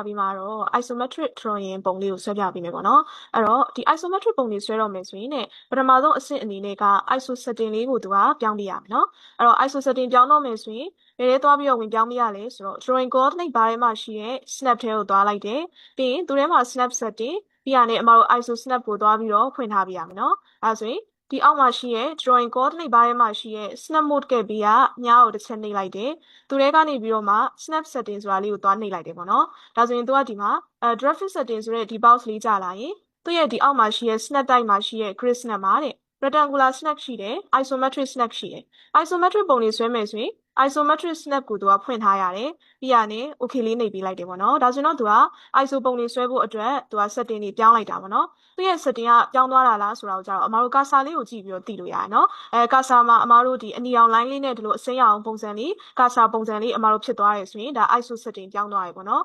ပြီးမှာတော့ isometric drawing ပုံလေးကိုဆွဲပြပေးမယ်ပေါ့နော်အဲ့တော့ဒီ isometric ပုံလေးဆွဲတော့မယ်ဆိုရင်ねပထမဆုံးအဆင့်အနေနဲ့က iso setting လေးကိုသူကပြောင်းပြရမယ်နော်အဲ့တော့ iso setting ပြောင်းတော့မယ်ဆိုရင်ဘယ်ထဲသွားပြီးတော့ဝင်ပြောင်းပြရလဲဆိုတော့ drawing coordinate bar ထဲမှာရှိတဲ့ snap ထဲကိုသွားလိုက်တယ်ပြီးရင်သူထဲမှာ snap setting ပြီးရနဲ့အမတို့ iso snap ကိုသွားပြီးတော့ဖွင့်ထားပြရမယ်နော်အဲ့ဒါဆိုရင်ဒီအောက်မှာရှိရဲ့ drawing coordinate bar ထဲမှာရှိရဲ့ snap mode ကပြီးကမြားကိုတစ်ချက်နှိပ်လိုက်တယ်သူထဲကနေပြီးတော့မှ snap setting ဆိုတာလေးကိုသွားနှိပ်လိုက်တယ်ပေါ့နော်ဒါဆိုရင်သူကဒီမှာgraphic setting ဆိုတဲ့ဒီ box လေးကြာလာရင်သူရဲ့ဒီအောက်မှာရှိရဲ့ snap type မှာရှိရဲ့ grid snap မှာတဲ့ rectangular snap ရှိတယ် isometric snap ရှိတယ် isometric ပုံလေးဆွဲမယ်ဆိုရင် isometric snap ကိုသူကဖွင့်ထားရတယ်ပြီးရနဲ့ okay လေးနှိပ်ပေးလိုက်တယ်ပေါ့နော်ဒါဆိုရင်တော့သူက iso ပုံလေးဆွဲဖို့အတွက်သူက setting တွေပြောင်းလိုက်တာပေါ့နော်သူရဲ့ setting ကပြောင်းသွားတာလားဆိုတာကိုကြတော့အမတို့ cursor လေးကိုကြည့်ပြီးတော့သိလို့ရတယ်နော်cursor မှာအမတို့ဒီအနီရောင် line လေးနဲ့ဒီလိုအစိမ်းရောင်ပုံစံလေး cursor ပုံစံလေးအမတို့ဖြစ်သွားတယ်ဆိုရင်ဒါ iso setting ပြောင်းသွားပြီပေါ့နော်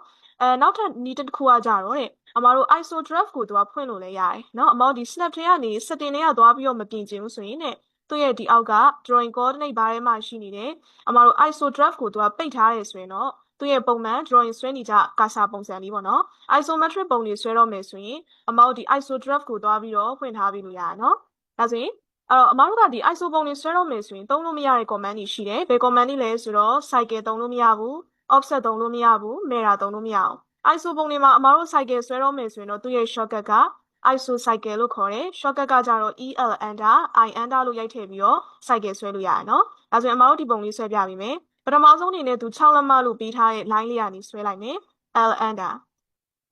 နောက်ထပ်နည်းတစ်ခုကကြတော့တဲ့အမတို့ iso draft ကိုသူကဖွင့်လို့လည်းရတယ်เนาะအမတို့ဒီ snap ထဲကနေ setting တွေကသွားပြီးတော့မပြင်ချင်ဘူးဆိုရင်ねသူရဲ့ဒီအောက်က drawing coordinate bar ထဲမှာရှိနေတယ်အမတို့ iso draft ကိုသူကပိတ်ထားတယ်ဆိုရင်တော့သူရဲ့ပုံမှန် drawing ဆွဲနေကြ cursor ပုံစံလေးပေါ့နော် isometric ပုံလေးဆွဲတော့မယ်ဆိုရင်အမတို့ဒီ iso draft ကိုသွားပြီးတော့ဖွင့်ထားပြီးလို့ရတယ်เนาะဒါဆိုရင်အမတို့ကဒီ iso ပုံလေးဆွဲတော့မယ်ဆိုရင်သုံးလို့မရတဲ့ command တွေရှိတယ်ဘယ် command တွေလဲဆိုတော့ cycle သုံးလို့မရဘူး offset သုံးလို့မရဘူး mirror သုံးလို့မရအောင် iso ပုံလေးမှာအမတို့ cycle ဆွဲတော့မယ်ဆိုရင်တော့သူ့ရဲ့ shortcut က iso cycle လို့ခေါ်တယ် shortcut ကကြတော့ el enter I enter လို့ရိုက်ထည့်ပြီးတော့ cycle ဆွဲလို့ရတယ်เนาะဒါဆိုရင်အမတို့ဒီပုံလေးဆွဲပြပေးမယ်ပထမဆုံးအနေနဲ့သူ6လက်မလို့ပေးထားတဲ့ line လေးကနေဆွဲလိုက်မယ် l enter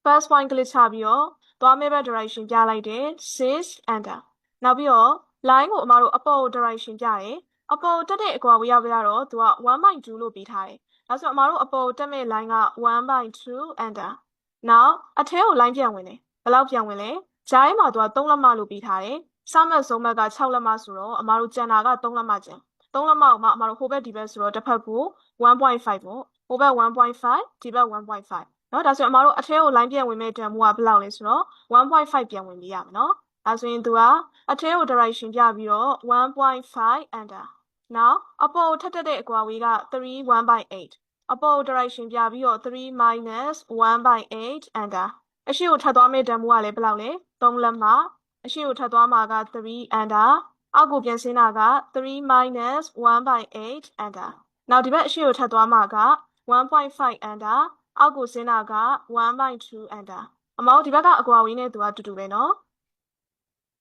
first point ကလစ်ချပြီးတော့သွားမဲ့ဘက် direction ပြလိုက်တယ် 6 enter နောက်ပြီးတော့ line ကိုအမတို့အပေါ် direction ပြတယ်အပေါ်တက်တဲ့အကွာဝေးရပြတော့သူက 1/2 လို့ပေးထားတယ်ဒါဆိုအမတို့အပေါ်တက်မဲ့ line က 1/2 enter now အထဲကို line ပြန်ဝင်တယ်ဘယ်လောက်ပြန်ဝင်လဲဂျားထဲမှာသူက3လက်မလို့ပေးထားတယ်စမှတ်ဆုံးဘက်က6လက်မဆိုတော့အမတို့ကျန်တာက3လက်မကျန်3လက်မကိုမှအမတို့ဟိုဘက်ဒီဘက်ဆိုတော့တစ်ဖက်ကို 1.5 ပေါ့ဟိုဘက် 1.5 ဒီဘက် 1.5 เนาะဒါဆိုရင်အမတို့အထဲကို line ပြန်ဝင်မဲ့တန်ဖိုးကဘယ်လောက်လဲဆိုတော့ 1.5 ပြန်ဝင်ပေးရမယ်เนาะဒါဆိုရင်သူကအထဲကို direction ပြပြီးတော့ 1.5 enter now အပေါ်ထပ်တက်တဲ့အကွာဝေးက 3 1/8 အပေါ် direction ပြပြီးတော့ 3 minus 1/8 enter အရှိကိုထပ်သွားမဲ့တန်ဖိုးကလည်းဘယ်လောက်လဲ3လက်မအရှိကိုထပ်သွားမှာက3 enter အောက်ကိုပြန်ဆင်းတာက3 minus 1/8 enter နောက်ဒီဘက်အရှိကိုထပ်သွားမှာက 1.5 enter အောက်ကိုဆင်းတာက 1/2 enter အမတို့ဒီဘက်ကအကွာဝေးနဲ့သူကတူတူပဲเนาะ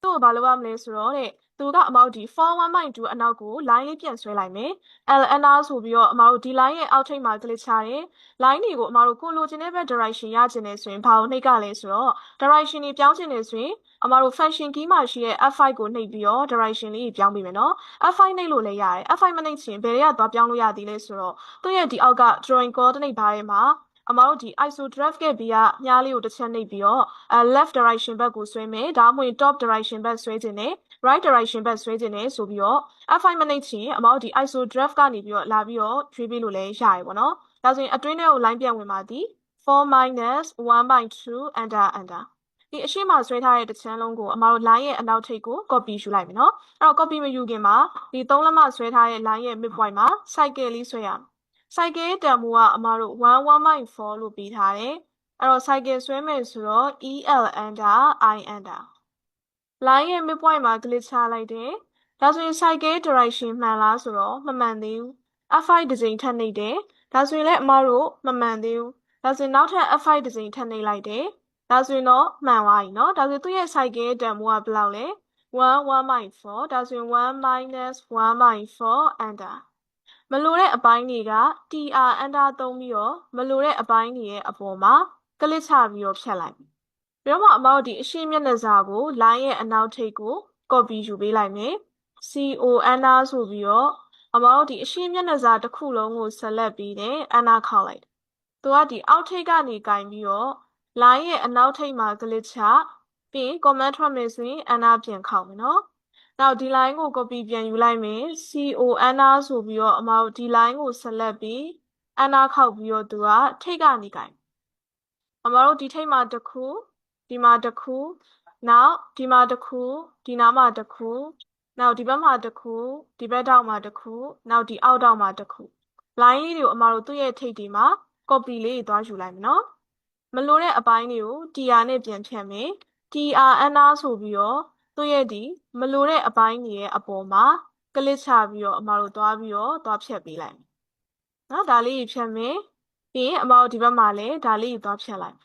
သူ့ကိုဘာလုပ်ရမလဲဆိုတော့သူကအမတို့ဒီ for 1/2 အနောက်ကို line လေးပြန်ဆွဲလိုက်မယ် l enter ဆိုပြီးတော့အမတို့ဒီ line ရဲ့အောက်ထိပ်မှာ click ချတယ် line တွေကိုအမတို့ကိုလိုချင်တဲ့ဘက် direction ရချင်တယ်ဆိုရင်ဘာကိုနှိပ်ကလဲဆိုတော့ direction တွေပြောင်းချင်တယ်ဆိုရင်အမတို့ function key မှာရှိတဲ့ F5 ကိုနှိပ်ပြီးတော့ direction လေးပြောင်းပေးမယ်နော် F5 နှိပ်လို့လည်းရတယ် F5 မနှိပ်ချင်ဘယ်တွေကသွားပြောင်းလို့ရသေးလဲဆိုတော့သူ့ရဲ့ဒီအောက်က drawing coordinate bar ထဲမှာအမတို့ဒီ iso draft ကပြီးကမြားလေးကိုတစ်ချက်နှိပ်ပြီးတော့left direction ဘက်ကိုဆွဲမယ်ဒါမှမဟုတ် top direction ဘက်ဆွဲခြင်းနဲ့ right direction ဘက်ဆွဲခြင်းနဲ့ဆိုပြီးတော့ F5 မနှိပ်ချင်အမတို့ဒီ iso draft ကနေပြီးတော့လာပြီးတော့ရွေးပေးလို့လည်းရတယ်ပေါ့နော်ဒါဆိုရင်အတွင်းထဲကို line ပြန်ဝင်ပါသည် 4 minus 1/2 enter enter ဒီအရှိမဆွဲထားတဲ့တစ်ချမ်းလုံးကိုအမတို့ line ရဲ့အနောက်ထိပ်ကို copy ယူလိုက်မယ်နော်အဲ့တော့ copy မယူခင်မှာဒီ3လက်မဆွဲထားတဲ့ line ရဲ့ midpoint မှာ cycle လေးဆွဲရအောင် cycle တန်ဖိုးကအမတို့ 1/4 လို့ပေးထားတယ်အဲ့တော့ cycle ဆွဲမယ်ဆိုတော့ el enter I enter line ရဲ့ midpoint မှာ click ချလိုက်တယ်ဒါဆိုရင် cycle direction မှန်လားဆိုတော့မမှန်သေးဘူး F5 တစ်ကြိမ်ထပ်နှိပ်တယ်ဒါဆိုရင်လည်းအမတို့မမှန်သေးဘူးဒါဆိုရင်နောက်ထပ် F5 တစ်ကြိမ်ထပ်နှိပ်လိုက်တယ်ဒါဆိုရင်တော့မှန်သွားပြီเนาะဒါဆိုသူ့ရဲ့ cycle တန်ဖိုးကဘယ်လောက်လဲ 1/4 ဒါဆိုရင် 1 minus 1/4 enter မလိုတဲ့အပိုင်းတွေက tr enter သုံးပြီးတော့မလိုတဲ့အပိုင်းတွေရဲ့အပေါ်မှာကလစ်ချပြီးတော့ဖြတ်လိုက်ပြီးတော့မှအမတို့ဒီအရှိမျက်နှာစာကို line ရဲ့အနောက်ထိပ်ကို copy ယူပေးလိုက်မယ် co enter ဆိုပြီးတော့အမတို့ဒီအရှိမျက်နှာစာတစ်ခုလုံးကို select ပြီးတယ် enter ခောက်လိုက်သူကဒီအောက်ထိပ်ကနေကင်ပြီးတော့ line ရဲ့အနောက်ထိပ်မှာ click ချပြီး comment ထွက်မယ်ဆိုရင် enter ပြန်ခောက်မယ်နော်နောက်ဒီ line ကို copy ပြန်ယူလိုက်မယ် co enter ဆိုပြီးတော့အမတို့ဒီ line ကို select ပြီး enter ခောက်ပြီးတော့သူကထိပ်ကနေကင်အမတို့ဒီထိပ်မှာတစ်ခုဒီမှာတစ်ခုနောက်ဒီမှာတစ်ခုဒီနားမှာတစ်ခုနောက်ဒီဘက်မှာတစ်ခုဒီဘက်ထောက်မှာတစ်ခုနောက်ဒီအောက်ထောက်မှာတစ်ခု line လေးတွေကိုအမတို့သူ့ရဲ့ထိပ်ဒီမှာ copy လေးတွေသွားယူလိုက်မယ်နော် မလိုတဲ့အပိုင်းတွေကို tr နဲ့ပြန်ဖြတ်မယ် tr enter ဆိုပြီးတော့သူ့ရဲ့ဒီမလိုတဲ့အပိုင်းတွေရဲ့အပေါ်မှာကလစ်ချပြီးတော့အမတို့သွားဖြတ်ပေးလိုက်မယ်နော်ဒါလေးကြီးဖြတ်မယ်ပြီးရင်အမတို့ဒီဘက်မှာလည်းဒါလေးကြီးသွားဖြတ်လိုက်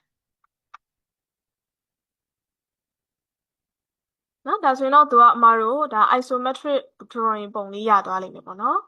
နော်ဒါဆိုရင်တော့သူကအမတို့ဒါ isometric drawing ပုံလေးရသွားလိမ့်မယ်ပေါ့နော်